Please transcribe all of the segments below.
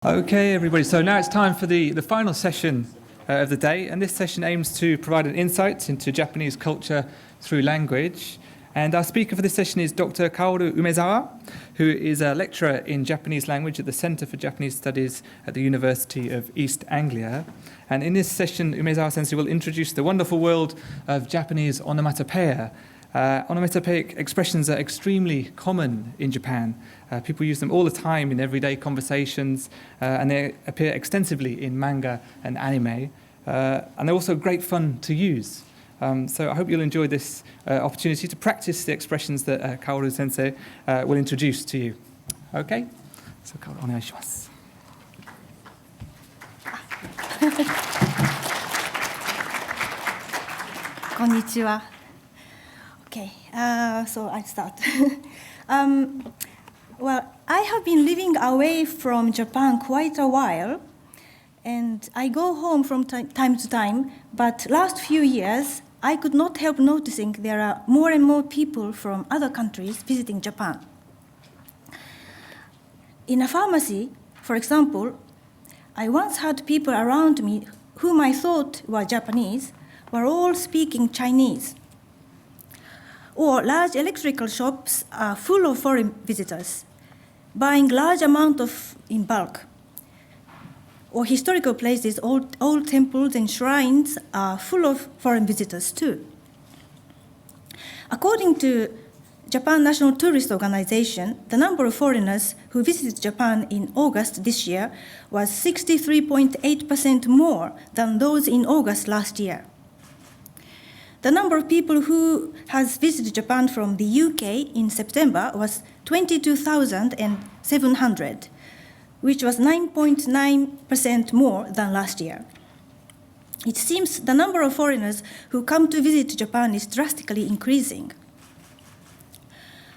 Okay, everybody. So now it's time for the final session of the day. And this session aims to provide an insight into Japanese culture through language. And our speaker for this session is Dr. Kaoru Umezawa, who is a lecturer in Japanese language at the Center for Japanese Studies at the University of East Anglia. And in this session, Umezawa sensei will introduce the wonderful world of Japanese onomatopoeia. Onomatopoeic expressions are extremely common in Japan. People use them all the time in everyday conversations, and they appear extensively in manga and anime. And they're also great fun to use. So I hope you'll enjoy this opportunity to practice the expressions that Kaoru sensei will introduce to you. Okay? So Kaoru, お願いします。こんにちは。Okay, so I start. Well, I have been living away from Japan quite a while, and I go home from time to time, but last few years, I could not help noticing there are more and more people from other countries visiting Japan. In a pharmacy, for example, I once had people around me whom I thought were Japanese were all speaking Chinese. Or large electrical shops are full of foreign visitors, buying large amount in bulk. Or historical places, old temples and shrines are full of foreign visitors too. According to Japan National Tourist Organization, the number of foreigners who visited Japan in August this year was 63.8% more than those in August last year. The number of people who has visited Japan from the UK in September was 22,700, which was 9.9% more than last year. It seems the number of foreigners who come to visit Japan is drastically increasing.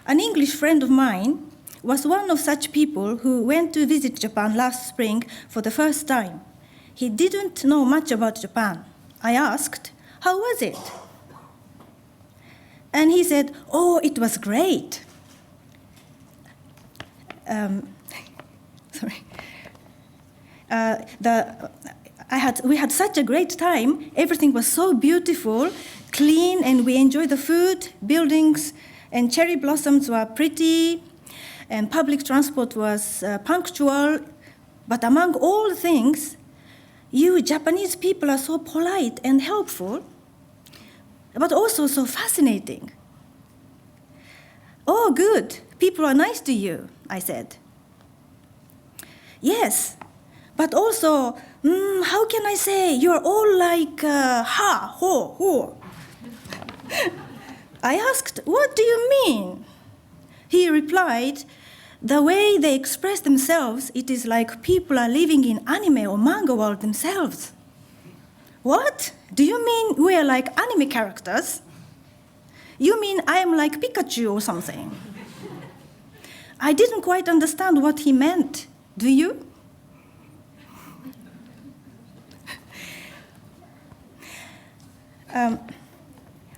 An English friend of mine was one of such people who went to visit Japan last spring for the first time. He didn't know much about Japan. I asked, "How was it?" And he said, "Oh, it was great." We had such a great time. Everything was so beautiful, clean, and we enjoyed the food, buildings, and cherry blossoms were pretty, and public transport was punctual. But among all things, you Japanese people are so polite and helpful, but also so fascinating. "Oh, good. People are nice to you," I said. "Yes, but also, how can I say, you're all like ha, ho, ho." I asked, "What do you mean?" He replied, "The way they express themselves, it is like people are living in anime or manga world themselves." "What? Do you mean we're like anime characters? You mean I'm like Pikachu or something?" I didn't quite understand what he meant. Do you?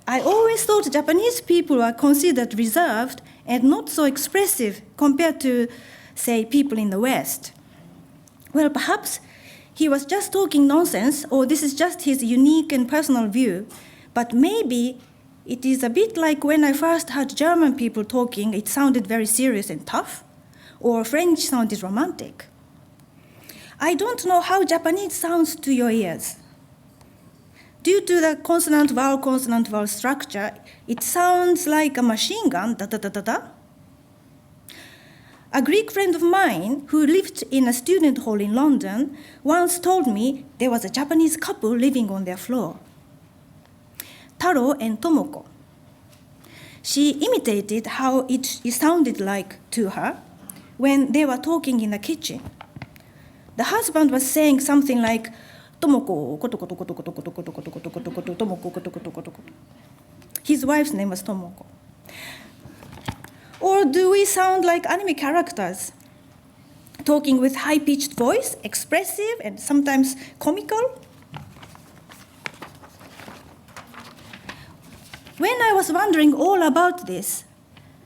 I always thought Japanese people were considered reserved and not so expressive compared to, say, people in the West. Well, perhaps he was just talking nonsense, or this is just his unique and personal view, but maybe it is a bit like when I first heard German people talking, it sounded very serious and tough, or French sounded romantic. I don't know how Japanese sounds to your ears. Due to the consonant-vowel structure, it sounds like a machine gun, da-da-da-da-da. A Greek friend of mine who lived in a student hall in London once told me there was a Japanese couple living on their floor. Taro and Tomoko. She imitated how it sounded like to her when they were talking in the kitchen. The husband was saying something like, "Tomoko, koto koto koto koto koto koto koto koto koto koto, Tomoko, koto koto koto koto." His wife's name was Tomoko. Or do we sound like anime characters, talking with high-pitched voice, expressive and sometimes comical? When I was wondering all about this,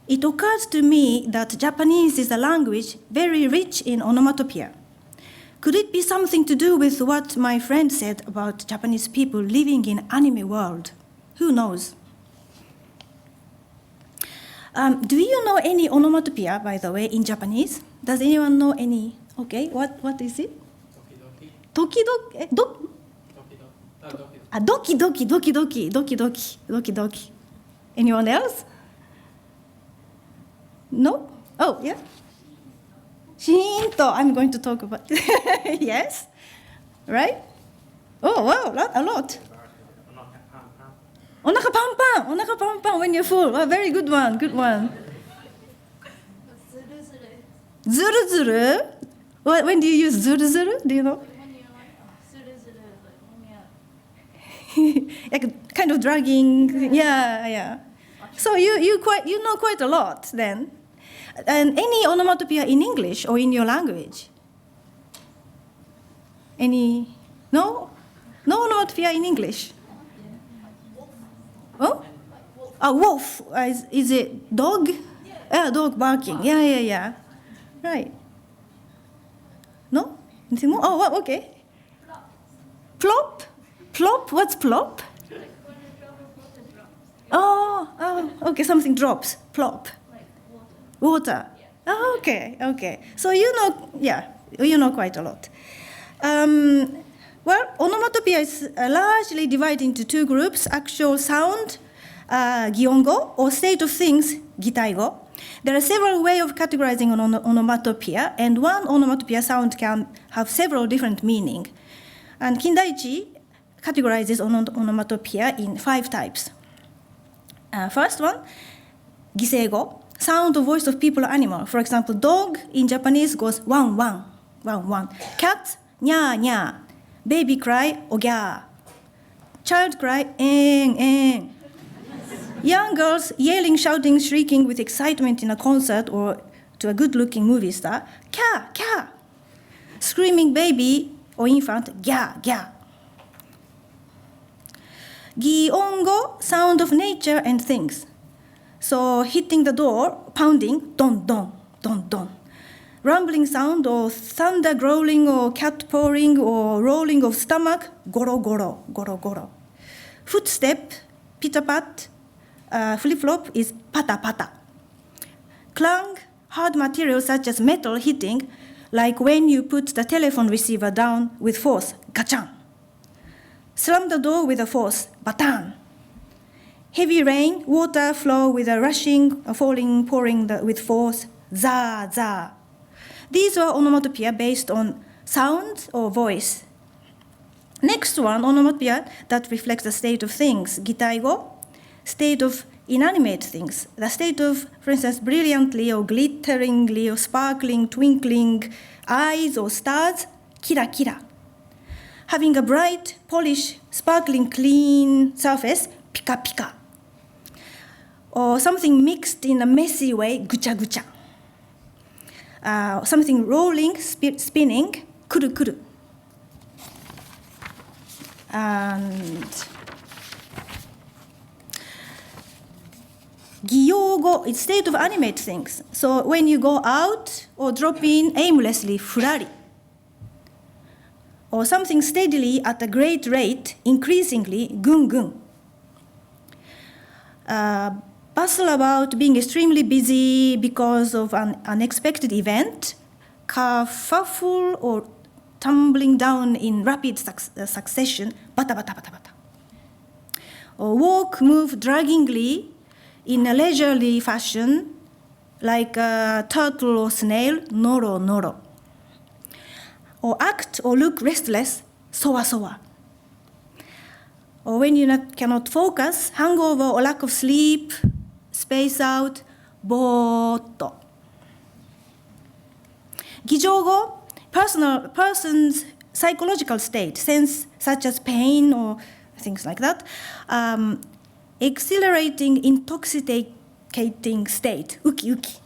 it occurred to me that Japanese is a language very rich in onomatopoeia. Could it be something to do with what my friend said about Japanese people living in anime world? Who knows? Do you know any onomatopoeia, by the way, in Japanese? Does anyone know any? Okay, what is it? Doki doki. Doki doki, doki doki, doki doki, doki doki. Anyone else? No? Oh, yeah? Shinto, I'm going to talk about. Yes? Right? Oh, wow, a lot. Onaka pan pan, onaka pan pan when you're full. Oh, very good one, good one. Zuru zuru. When do you use zuru zuru? Do you know? Like kind of dragging. Yeah. So you know quite a lot then. And any onomatopoeia in English or in your language? Any? No? No onomatopoeia in English? Oh? A wolf. Is it dog? Yeah, dog barking. Yeah. Right. No? Anything more? Oh, okay. Plop? Plop? What's plop? Oh, okay, something drops. Plop. Water. Oh, okay. So you know quite a lot. Well, onomatopoeia is largely divided into two groups: actual sound, gyongo, or state of things, gitaigo. There are several ways of categorizing an onomatopoeia, and one onomatopoeia sound can have several different meanings. And Kindaichi categorizes onomatopoeia in 5 types. First one, giseigo, sound or voice of people or animal. For example, dog in Japanese goes wan wan, wan wan. Cat, nya nya. Baby cry, ogya. Child cry, eng eng. Young girls yelling, shouting, shrieking with excitement in a concert or to a good-looking movie star, kya kya. Screaming baby or infant, gya gya. Gyongo, sound of nature and things. So hitting the door, pounding, don don, don don. Rumbling sound or thunder growling or cat purring or rolling of stomach, goro goro, goro goro. Footstep, pita pat, flip-flop is pata pata. Clang, hard material such as metal hitting, like when you put the telephone receiver down with force, gachan. Slam the door with a force, batan. Heavy rain, water flow with a rushing, falling, pouring with force, za, za. These were onomatopoeia based on sound or voice. Next one, onomatopoeia that reflects the state of things, gitaigo, state of inanimate things. The state of, for instance, brilliantly or glitteringly or sparkling, twinkling eyes or stars, kira kira. Having a bright, polished, sparkling, clean surface, pika pika. Or something mixed in a messy way, gucha gucha. Something rolling, spinning, kuru kuru. And gyogo is state of animate things. So when you go out or drop in aimlessly, furari. Or something steadily at a great rate, increasingly, gun gun. Bustle about being extremely busy because of an unexpected event, kerfuffle or tumbling down in rapid succession, bata bata bata bata. Or walk, move draggingly in a leisurely fashion, like a turtle or snail, noro noro. Or act or look restless, sowa sowa. Or when you cannot focus, hangover or lack of sleep, space out, botto. Gijogo, person's psychological state, sense such as pain or things like that, exhilarating, intoxicating state, uki uki.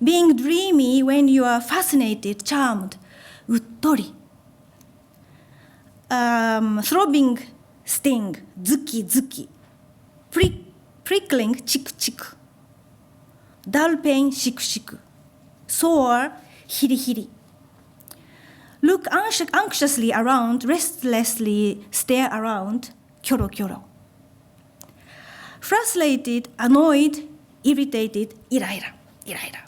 Being dreamy when you are fascinated, charmed, uttori. Throbbing sting, zuki zuki. Prickling, chik chik. Dull pain, shiku shiku. Sore, hiri hiri. look anxiously around, restlessly stare around, kyoro kyoro. Frustrated, annoyed, irritated, iraira, iraira.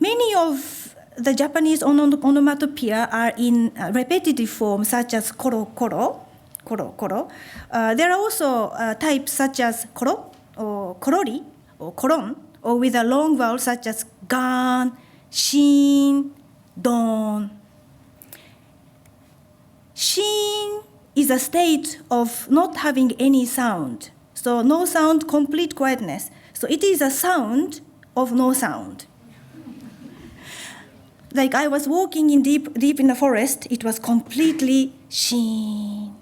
Many of the Japanese onomatopoeia are in repetitive form, such as koro koro, koro koro. There are also types such as koro, or korori, or koron, or with a long vowel such as gan, shin, don. Shin is a state of not having any sound. So no sound, complete quietness. So it is a sound of no sound. Like I was walking in deep in the forest, it was completely shin.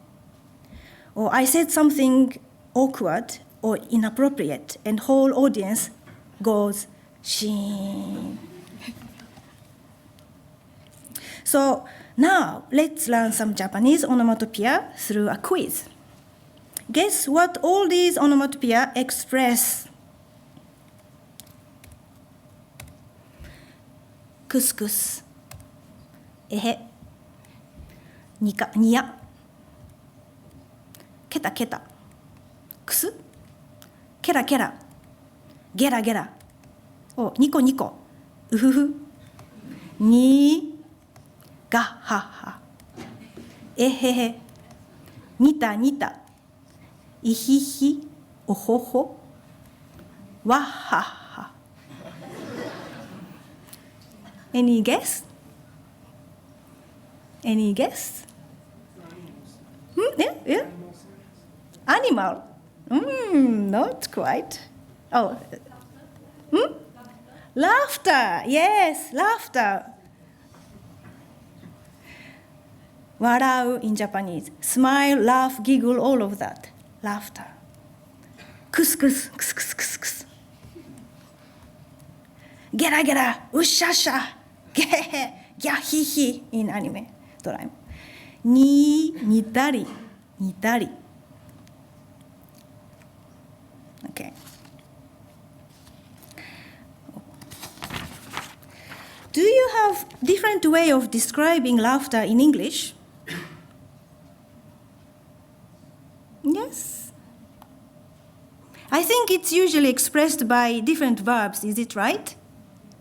Or I said something awkward or inappropriate, and whole audience goes shin. So now let's learn some Japanese onomatopoeia through a quiz. Guess what all these onomatopoeia express? Couscous, ehe, nika, nia, keta, keta, kusu, kera, kera, gera, gera, oh, niko, niko, uhuhu, ni, ga, ha, ha, ehehe, nita, nita, ihihi, ohoho, wa, ha, ha. Any guess? Any guess? Yeah, yeah. Animal. Not quite. Oh. Laughter. Yes, laughter. Warau in Japanese. Smile, laugh, giggle, all of that. Laughter. Kus-kus, kus-kus-kus-kus. Gera, gera, ushasha. Gehehe, gyahihi in anime, Doraemon. Ni, nitari, nitari. Okay. Do you have different way of describing laughter in English? Yes. I think it's usually expressed by different verbs, is it right?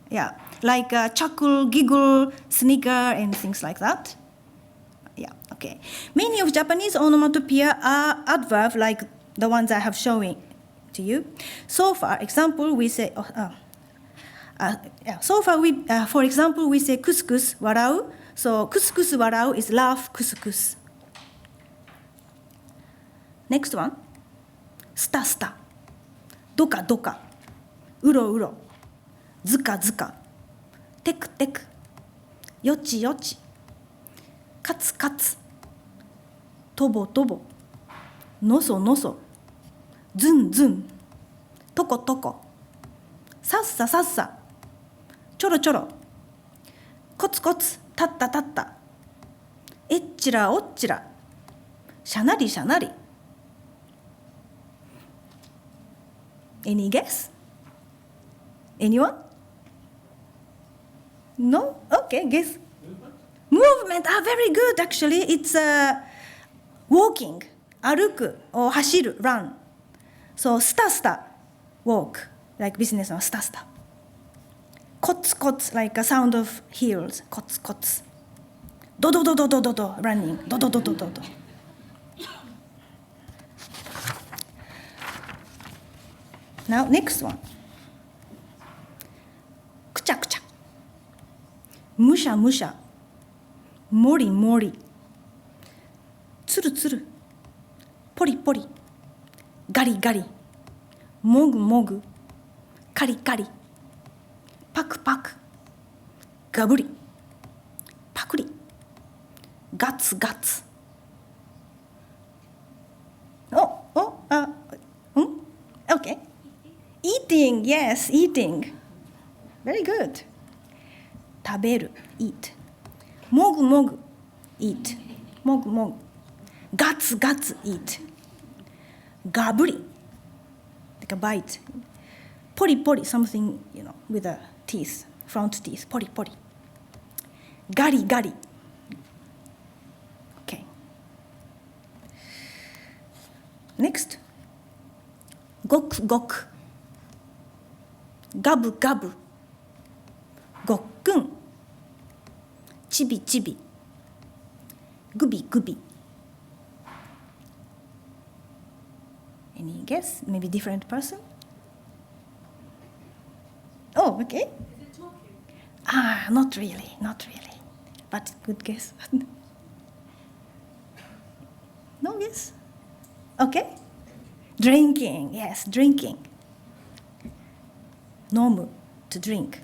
Yeah, like chuckle, giggle, snicker, and things like that. Yeah, okay. Many of Japanese onomatopoeia are adverb like the ones I have showing to you. So far, example, we say, for example, we say couscous, warau. So couscous, warau is laugh, couscous. Next one, sta, sta, doka, doka, uro, uro. ずかずか、テクテク、よちよち、カツカツ、とぼとぼ、のそのそ、ずんずん、とことこ、さっささっさ、ちょろちょろ、コツコツ、たったたった、えっちらおっちら、しゃなりしゃなり。Any guess? Anyone? No? Okay, guess. Movement. Very good, actually. It's walking, 歩く or 走る run. So, スタスタ walk, like business no スタスタ. コツコツ like a sound of heels, コツコツ. ドドドドドドド running, ドドドドドド. Now, next one. くちゃくちゃ。むしゃむしゃ、もりもり、つるつる、ポリポリ、ガリガリ、もぐもぐ、カリカリ、パクパク、ガブリ、パクリ、ガツガツ。Okay. Eating, yes, eating. Very good. 食べる eat もぐもぐ eat もぐもぐガツガツ eat ガブリ like a bite ポリポリ something with the teeth front teeth, pori pori. Gari gari. Okay. Next. Gok gok. Gabu gabu. Gokkun. Chibi chibi. Gubi gubi. Any guess? Maybe different person? Oh, okay. Is it talking? Ah, not really, not really. But good guess. No guess? Okay. Drinking, yes, drinking. Nomu, to drink.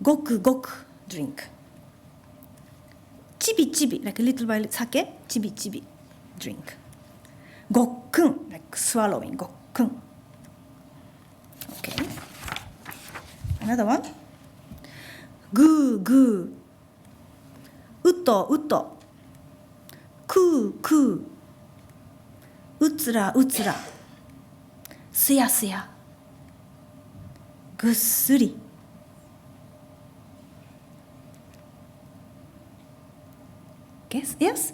Goku, goku, drink. Chibi, chibi, like a little by little sake, chibi, chibi, drink. Gokkun, like swallowing, gokkun. Okay. Another one. Goo, goo. Uto, uto. Kuu, kuu. Utsura, utsura. Suya, suya. Gussuri. Guess? Yes?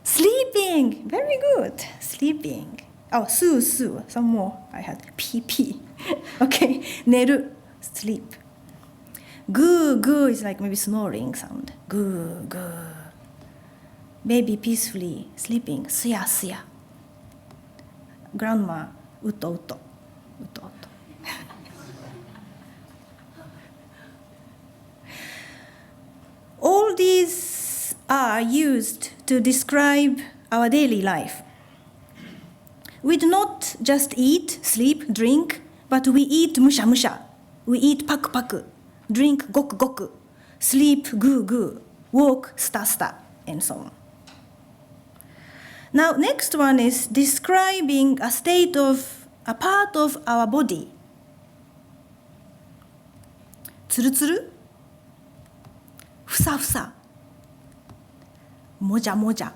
Sleeping. Very good. Sleeping. Oh, suu, suu. Some more. I had pee, pee. Okay. Neru. Sleep. Goo, goo is like maybe snoring sound. Goo, goo. Baby peacefully sleeping. Suya, suya. Grandma. Uto, uto. Uto, uto. All these are used to describe our daily life. We do not just eat, sleep, drink, but we eat musha musha. We eat pak pak, drink goku goku, sleep gu gu, walk sta sta, and so on. Now, next one is describing a state of a part of our body. Tsuru tsuru, fusa fusa, moja moja,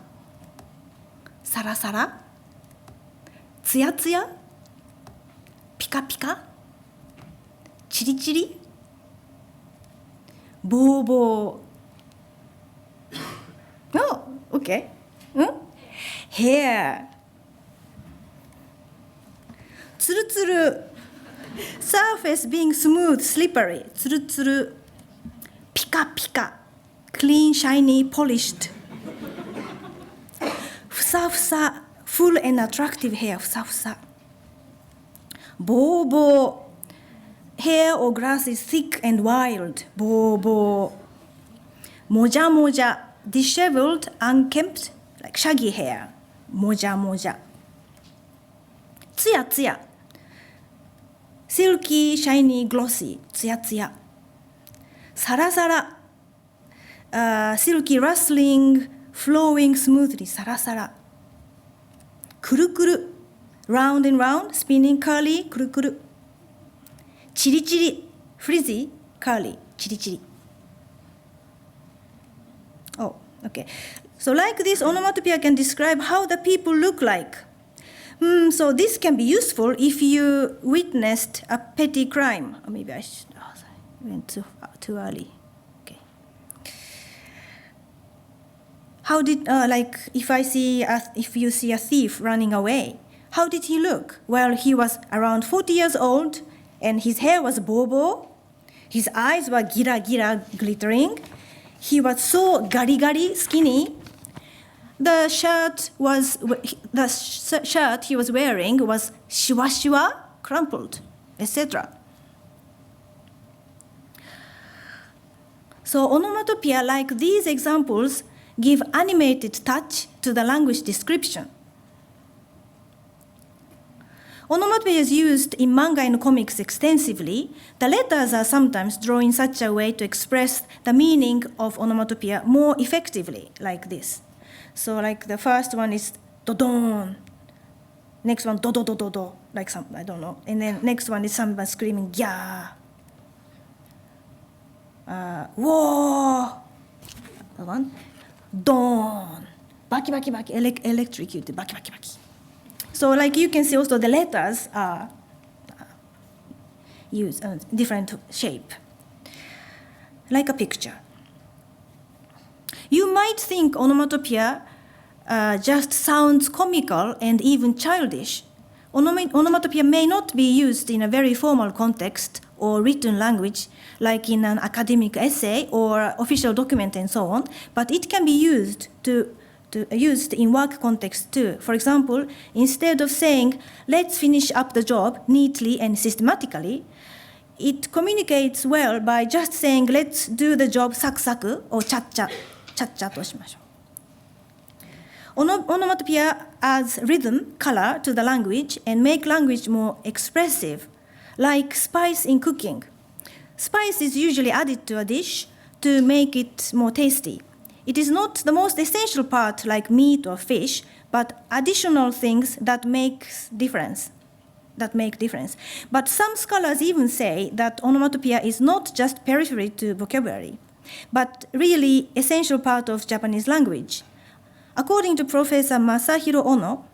sara sara, tsuya tsuya, pika pika, chiri chiri, bo bo. Oh, okay. Hair. Tsuru tsuru. Surface being smooth, slippery. Tsuru tsuru. Pika pika. Clean, shiny, polished. Fusa fusa. Full and attractive hair. Fusa fusa. Bo bo. Hair or grass is thick and wild. Bo bo. Moja moja. Disheveled, unkempt, like shaggy hair. Moja moja. Tsuya tsuya. Silky, shiny, glossy. Tsuya tsuya. Sara sara. Silky, rustling, flowing smoothly. Sara sara. Kuru kuru. Round and round, spinning, curly. Kuru kuru. Chiri chiri. Frizzy, curly. Chiri chiri. Oh, okay. So like this, onomatopoeia can describe how the people look like. So this can be useful if you witnessed a petty crime. Or maybe I went too early. Okay. How did, like, if you see a thief running away, how did he look? Well, he was around 40 years old, and his hair was bobo. His eyes were gira gira glittering. He was so gari gari, skinny. The shirt he was wearing was shiwa shiwa, crumpled, etc. So onomatopoeia, like these examples, give animated touch to the language description. Onomatopoeia is used in manga and comics extensively. The letters are sometimes drawn in such a way to express the meaning of onomatopoeia more effectively, like this. So like the first one is dodon. Next one, do do do do do, like some, I don't know. And then next one is someone screaming, yeah. Whoa. The one, don. Baki baki baki, electrocuted, baki baki baki. So like you can see also the letters are used different shape. like a picture. You might think onomatopoeia just sounds comical and even childish. Onomatopoeia may not be used in a very formal context or written language, like in an academic essay or official document and so on, but it can be used in work context too. For example, instead of saying, let's finish up the job neatly and systematically, it communicates well by just saying, let's do the job saku-saku or cha-cha, cha-cha to shimashou. Onomatopoeia adds rhythm, color to the language and make language more expressive, like spice in cooking. Spice is usually added to a dish to make it more tasty. It is not the most essential part like meat or fish, but additional things that make difference. But some scholars even say that onomatopoeia is not just periphery to vocabulary, but really essential part of Japanese language. According to Professor Masahiro Ono,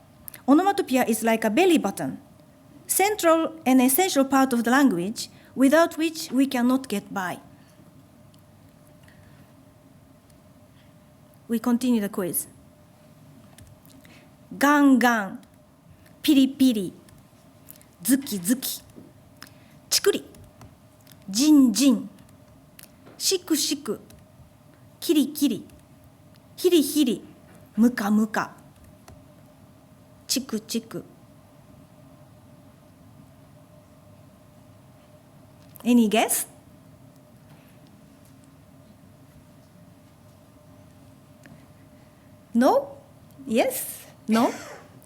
onomatopoeia is like a belly button, central and essential part of the language, without which we cannot get by. We continue the quiz. Gan gan, piri piri, zuki zuki, chikuri, jin jin, shiku shiku, kiri kiri, hiri hiri, muka muka, chiku chiku. Any guess? No? Yes? No?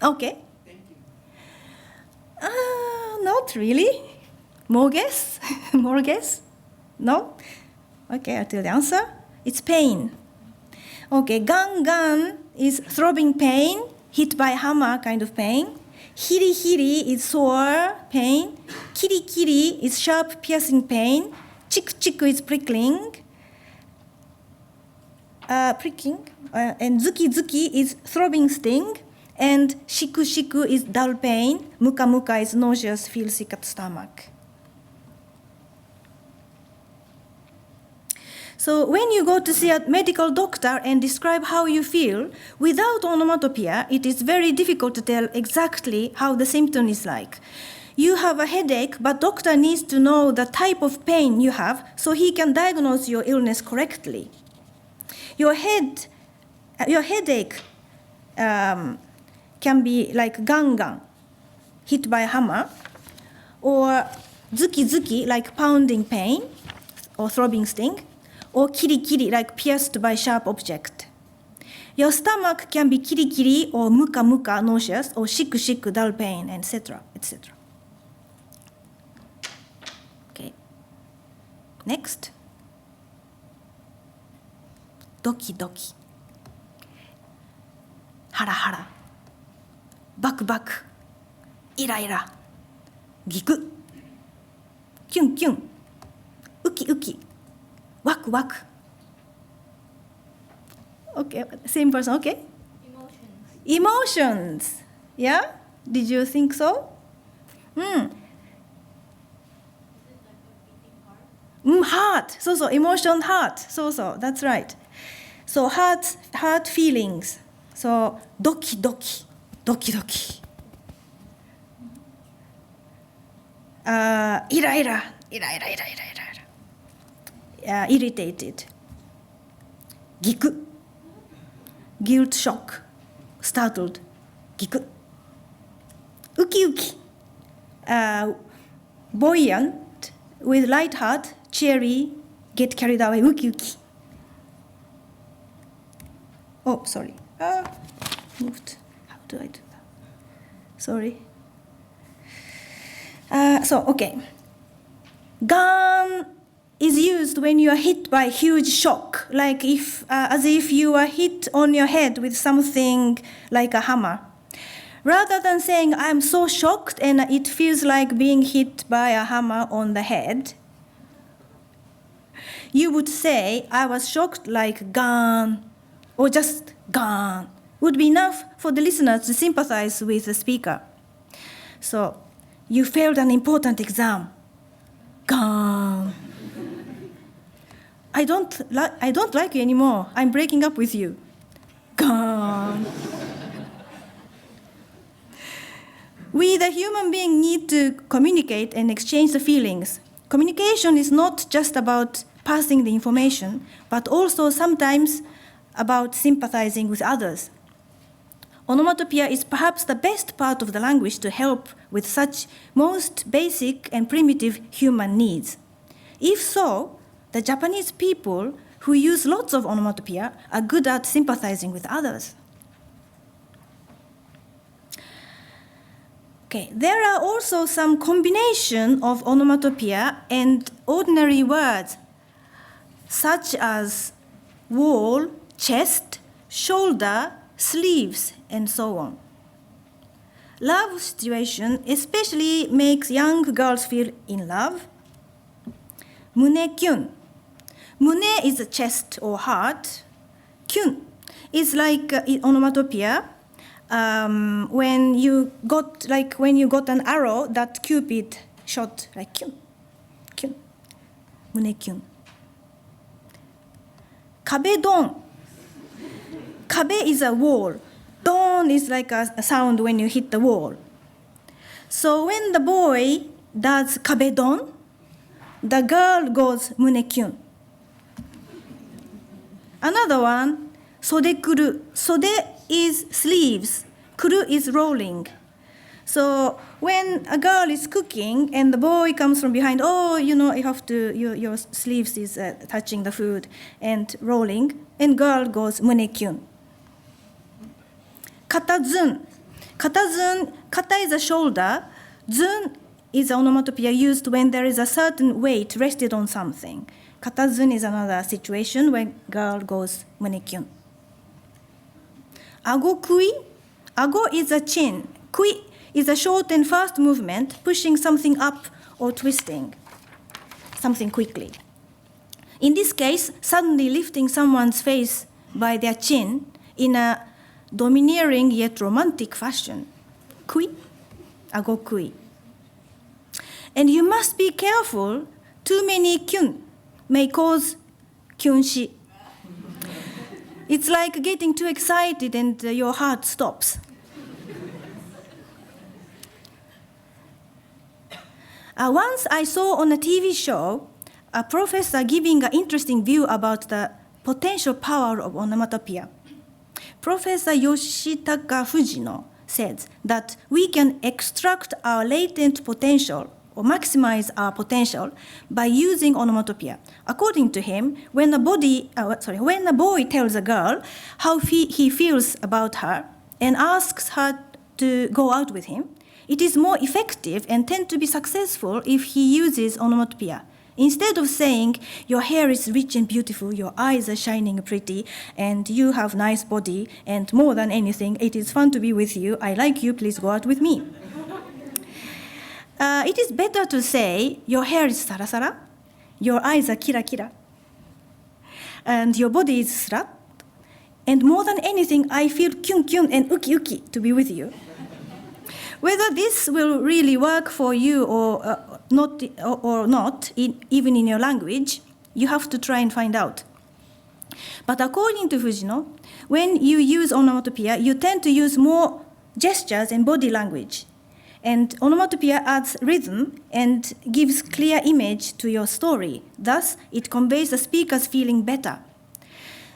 Okay. Thank you. Not really. More guess? More guess? No? Okay, I'll tell the answer. It's pain. Okay, gan gan is throbbing pain, hit by hammer kind of pain. Hiri hiri is sore pain. Kiri kiri is sharp piercing pain. Chiku chiku is prickling. And zuki zuki is throbbing sting. And shiku shiku is dull pain. Muka muka is nauseous, feel sick at stomach. So when you go to see a medical doctor and describe how you feel, without onomatopoeia, it is very difficult to tell exactly how the symptom is like. You have a headache, but doctor needs to know the type of pain you have so he can diagnose your illness correctly. Your headache can be like gan gan, hit by a hammer, or zuki zuki, like pounding pain or throbbing sting, or kiri kiri, like pierced by sharp object. Your stomach can be kiri kiri or muka muka, nauseous, or shiku shiku, dull pain, etc., etc. Okay. Next. Doki doki. Hara hara. Baku baku. Ira ira. Giku. Kyun kyun. Uki uki. Waku waku. Okay, same person, okay? Emotions. Yeah? Did you think so? Heart. So, emotion, heart. So, that's right. So, heart feelings. So, doki doki. Doki doki. Ira ira. Ira ira ira ira ira. Irritated. Giku. Guilt, shock. Startled. Giku. Uki uki. Buoyant, with light heart, cheery, get carried away. Uki uki. Oh, sorry. Moved. How do I do that? Sorry. Okay. Gan is used when you are hit by huge shock, like as if you are hit on your head with something like a hammer. Rather than saying, I'm so shocked and it feels like being hit by a hammer on the head, you would say, I was shocked like gan, or just gan. Would be enough for the listeners to sympathize with the speaker. So, you failed an important exam. Gan. I don't like you anymore. I'm breaking up with you. Gone. We, the human being, need to communicate and exchange the feelings. Communication is not just about passing the information, but also sometimes about sympathizing with others. Onomatopoeia is perhaps the best part of the language to help with such most basic and primitive human needs. If so, the Japanese people who use lots of onomatopoeia are good at sympathizing with others. Okay, there are also some combination of onomatopoeia and ordinary words, such as wall, chest, shoulder, sleeves, and so on. Love situation especially makes young girls feel in love. Mune-kyun. Mune is a chest or heart. Kyun is like onomatopoeia. When you got an arrow that Cupid shot, like kyun, kyun, mune-kyun. Kabe-don. Kabe is a wall. Don is like a sound when you hit the wall. So when the boy does kabe-don, the girl goes mune-kyun. Another one, sode-kuru. Sode is sleeves. Kuru is rolling. So when a girl is cooking and the boy comes from behind, your sleeves is touching the food and rolling, and girl goes mune-kyun. Kata-zun. Kata-zun, kata is a shoulder. Zun is an onomatopoeia used when there is a certain weight rested on something. Kata-zun is another situation when girl goes mune-kyun. Ago-kui. Ago is a chin. Kui is a short and fast movement, pushing something up or twisting something quickly. In this case, suddenly lifting someone's face by their chin in a domineering yet romantic fashion. Kui, ago kui. And you must be careful. Too many kyun may cause kyunshi. It's like getting too excited and your heart stops. Once I saw on a TV show a professor giving an interesting view about the potential power of onomatopoeia. Professor Yoshitaka Fujino said that we can extract our latent potential or maximize our potential by using onomatopoeia. According to him, when a boy tells a girl how he feels about her and asks her to go out with him, it is more effective and tend to be successful if he uses onomatopoeia. Instead of saying, your hair is rich and beautiful, your eyes are shining pretty, and you have nice body, and more than anything, it is fun to be with you, I like you, please go out with me. It is better to say, your hair is sara-sara, your eyes are kira-kira, and your body is srat, and more than anything, I feel kyun-kyun and uki-uki to be with you. Whether this will really work for you or not, even in your language, you have to try and find out. But according to Fujino, when you use onomatopoeia, you tend to use more gestures and body language. And onomatopoeia adds rhythm and gives clear image to your story. Thus, it conveys the speaker's feeling better.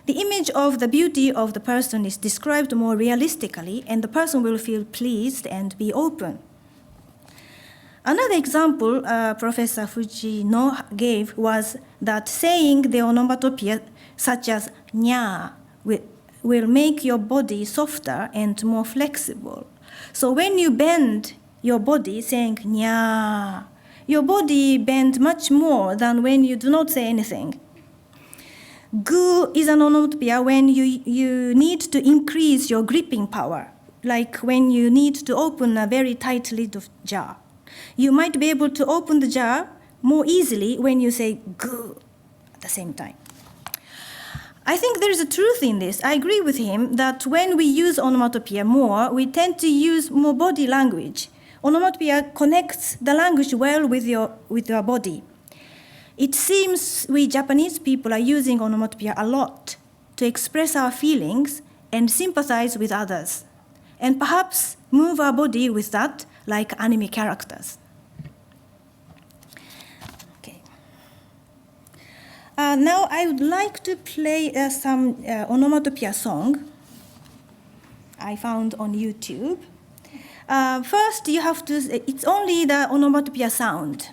The image of the beauty of the person is described more realistically, and the person will feel pleased and be open. Another example Professor Fujino gave was that saying the onomatopoeia, such as nya, will make your body softer and more flexible. So when you bend your body saying nya, your body bends much more than when you do not say anything. Gu is an onomatopoeia when you need to increase your gripping power, like when you need to open a very tight lid of jar. You might be able to open the jar more easily when you say gu at the same time. I think there is a truth in this. I agree with him that when we use onomatopoeia more, we tend to use more body language. Onomatopoeia connects the language well with your body. It seems we Japanese people are using onomatopoeia a lot to express our feelings and sympathize with others, and perhaps move our body with that like anime characters. Okay. Now I would like to play some onomatopoeia song I found on YouTube. First, you have to, it's only the onomatopoeia sound.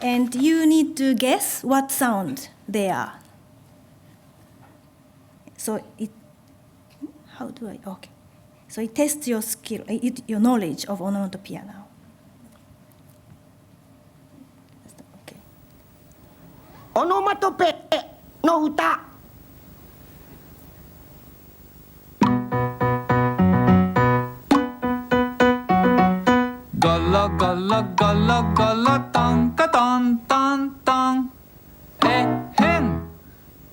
And you need to guess what sound they are. So how do I, okay. So it tests your skill, your knowledge of onomatopoeia now. Okay. オノマトペの歌。ゴロゴロゴロゴロトンカトントントンえへん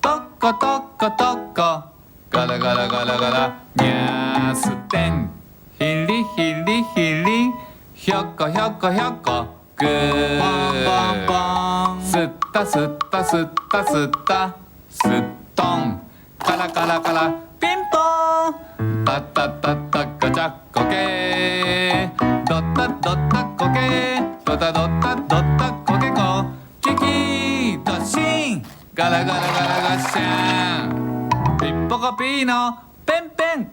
トコトコトコガラガラガラガラニャーステンヒリヒリヒリひょこひょこひょこグーボンボンスッタスッタスッタスッタスットンカラカラカラピンポーンタタタタガチャコケードタドタコケドタドタドタコケコキキドシンガラガラガラガシャンピッポコピーノペンペン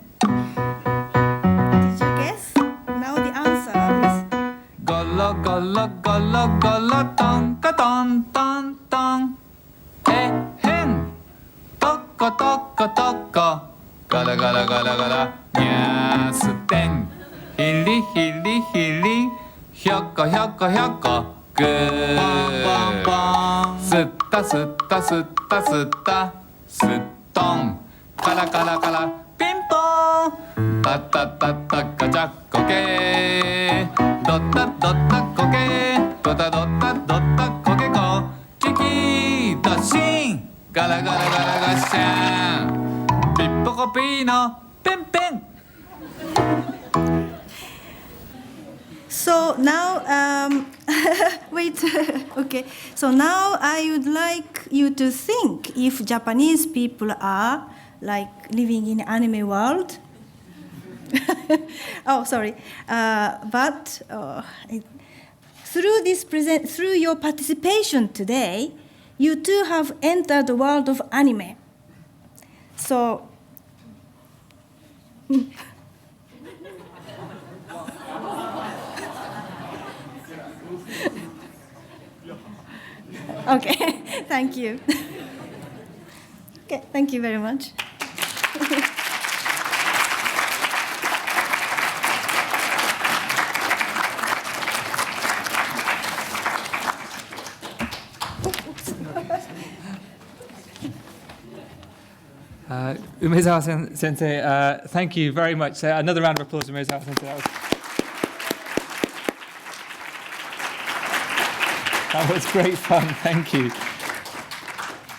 Did you guess? Now the answer is ゴロゴロゴロゴロトンカトントントンえへんトコトコトコガラガラガラガラニャーステンヒリヒリヒリひょこひょこひょこグーボンボンスッタスッタスッタスッタスットンカラカラカラピンポーンタタタタガチャコケドタドタコケドタドタドタコケコキキドシンガラガラガラガシャンピッポコピーノペンペン So now, wait, okay. So now I would like you to think if Japanese people are like living in anime world. Oh, sorry. But through your participation today, you too have entered the world of anime. So. Okay, thank you. Okay, thank you very much. Umezawa Sensei, thank you very much. Another round of applause, Umezawa Sensei. That was great fun, thank you.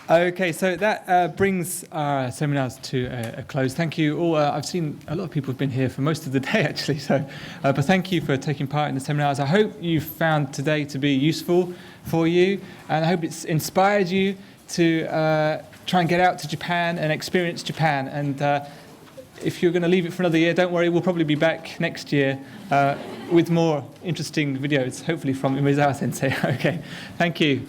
Okay, so that brings our seminars to a close. Thank you all. I've seen a lot of people have been here for most of the day, actually. So, but thank you for taking part in the seminars. I hope you found today to be useful for you, and I hope it's inspired you to try and get out to Japan and experience Japan. And if you're going to leave it for another year, don't worry. We'll probably be back next year with more interesting videos, hopefully from Umezawa Sensei. Okay, thank you.